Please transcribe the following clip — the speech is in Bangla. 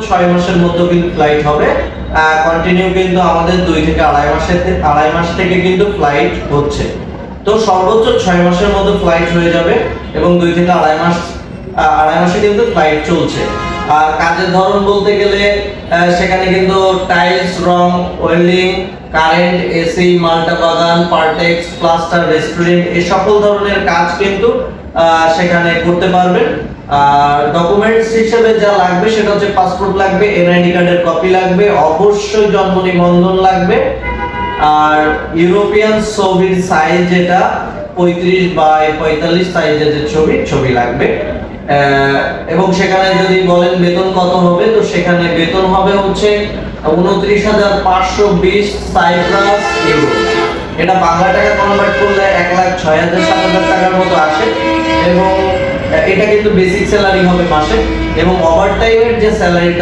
6 মাসের মধ্যে কিন্তু ফ্লাইট হবে। কন্টিনিউ কিন্তু আমাদের 2 থেকে আড়াই মাস থেকে কিন্তু ফ্লাইট হচ্ছে। তো সর্বোচ্চ 6 মাসের মধ্যে ফ্লাইট হয়ে যাবে এবং 2 থেকে আড়াই মাসে কিন্তু ফ্লাইট চলছে। আর কাজের ধরন বলতে গেলে সেখানে কিন্তু টাইলস, রং, ওয়েল্ডিং, কারেন্ট, এসি, মাল্টা বাগান, পার্টেক্স, প্লাস্টার, রেস্টুরেন্ট এই সকল ধরনের কাজ কিন্তু সেখানে করতে পারবেন। আর ডকুমেন্টস হিসেবে যা লাগবে সেটা হচ্ছে পাসপোর্ট লাগবে, এনআইডি কার্ডের কপি লাগবে, অবশ্যই জন্ম নিবন্ধন লাগবে, আর ইউরোপিয়ান ছবির সাইজ যেটা 35 বাই 45 সাইজের যে ছবি লাগবে। এবং সেখানে যদি বলেন বেতন কত হবে, তো সেখানে বেতন হবে হচ্ছে 29,520 সাইপ্রাস ইউরো। এটা বাংলা টাকা কনভার্ট করলে 1,06,000-7,000 টাকার মতো আসে। এবং এটা কিন্তু বেসিক স্যালারি হবে মাসে, এবং ওভারটাইমের যে স্যালারিটা